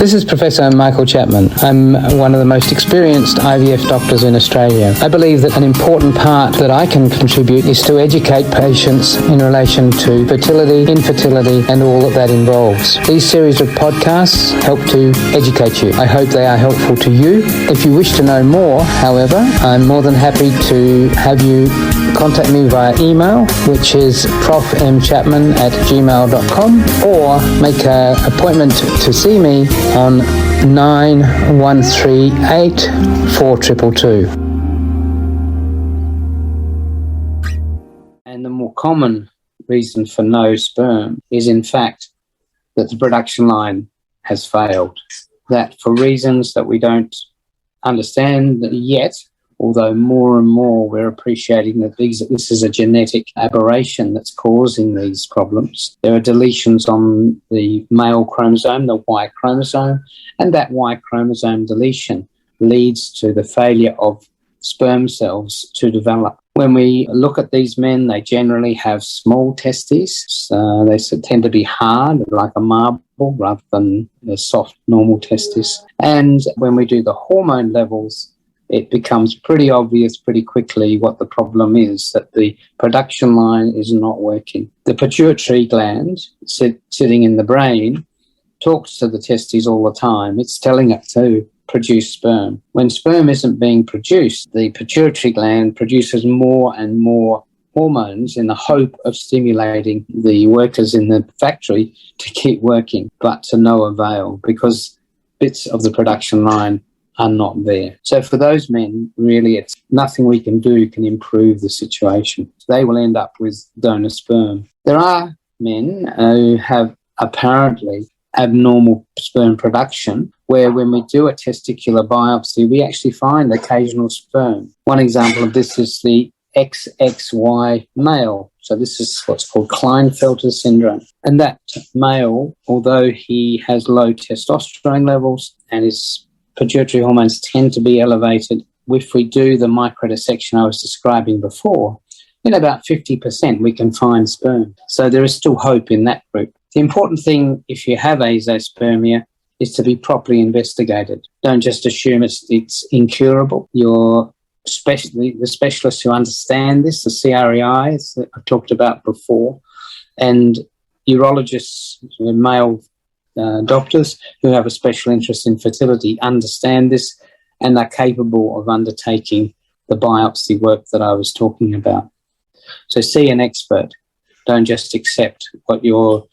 This is Professor Michael Chapman. I'm one of the most experienced IVF doctors in Australia. I believe that an important part that I can contribute is to educate patients in relation to fertility, infertility, and all that involves. These series of podcasts help to educate you. I hope they are helpful to you. If you wish to know more, however, I'm more than happy to have you contact me via email, which is profmchapman@gmail.com, or make an appointment to see me on 9138 4222. And the more common reason for no sperm is, in fact, that the production line has failed. That for reasons that we don't understand yet, although more and more we're appreciating that this is a genetic aberration that's causing these problems. There are deletions on the male chromosome, the Y chromosome, and that Y chromosome deletion leads to the failure of sperm cells to develop. When we look at these men, they generally have small testes. They tend to be hard, like a marble, rather than the soft, normal testes. And when we do the hormone levels, it becomes pretty obvious pretty quickly what the problem is, that the production line is not working. The pituitary gland sitting in the brain talks to the testes all the time. It's telling it to produce sperm. When sperm isn't being produced, the pituitary gland produces more and more hormones in the hope of stimulating the workers in the factory to keep working, but to no avail, because bits of the production line are not there. So for those men, really, it's nothing we can do can improve the situation. They will end up with donor sperm. There are men who have apparently abnormal sperm production, where when we do a testicular biopsy, we actually find occasional sperm. One example of this is the XXY male. So this is what's called Klinefelter syndrome. And that male, although he has low testosterone levels and his pituitary hormones tend to be elevated, if we do the microdissection I was describing before, in about 50% we can find sperm. So there is still hope in that group. The important thing, if you have azoospermia, is to be properly investigated. Don't just assume it's incurable. The specialists who understand this, the CREIs that I've talked about before, and urologists, male doctors who have a special interest in fertility, understand this and are capable of undertaking the biopsy work that I was talking about. So see an expert. Don't just accept what your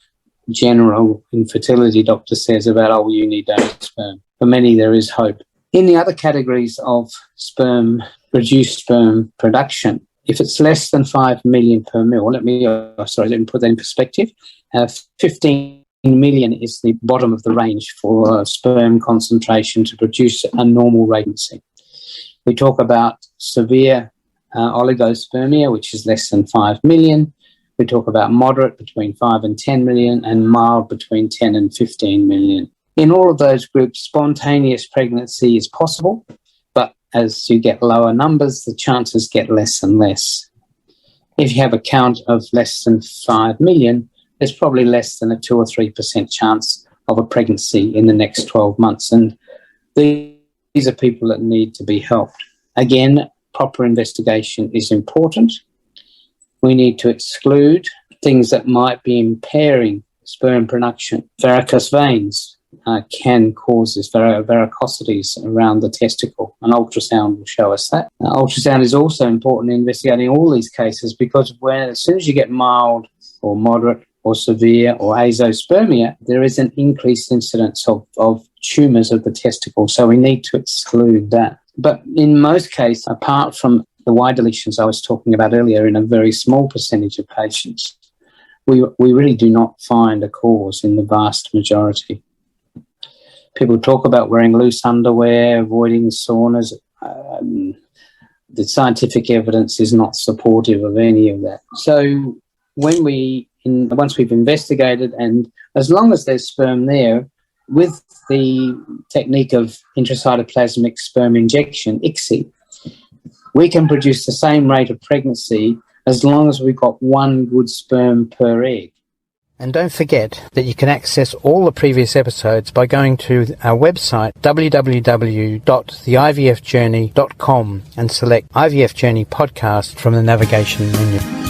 general infertility doctor says about, oh, you need donor sperm. For many, there is hope. In the other categories of reduced sperm production, if it's less than 5 million per mil, let me put that in perspective. 15 million is the bottom of the range for sperm concentration to produce a normal pregnancy. We talk about severe oligospermia, which is less than 5 million. We talk about moderate, between 5 and 10 million, and mild, between 10 and 15 million. In all of those groups, spontaneous pregnancy is possible, but as you get lower numbers, the chances get less and less. If you have a count of less than 5 million, there's probably less than a 2 or 3% chance of a pregnancy in the next 12 months. And these are people that need to be helped. Again, proper investigation is important. We need to exclude things that might be impairing sperm production. Varicose veins can cause this, varicosities around the testicle. An ultrasound will show us that. Ultrasound is also important in investigating all these cases, because as soon as you get mild or moderate or severe or azoospermia, there is an increased incidence of tumours of the testicle. So we need to exclude that. But in most cases, apart from the Y deletions I was talking about earlier, in a very small percentage of patients, we really do not find a cause in the vast majority. People talk about wearing loose underwear, avoiding saunas. The scientific evidence is not supportive of any of that. So once we've investigated, and as long as there's sperm there, with the technique of intracytoplasmic sperm injection, ICSI, we can produce the same rate of pregnancy as long as we've got one good sperm per egg. And don't forget that you can access all the previous episodes by going to our website www.theivfjourney.com and select IVF Journey podcast from the navigation menu.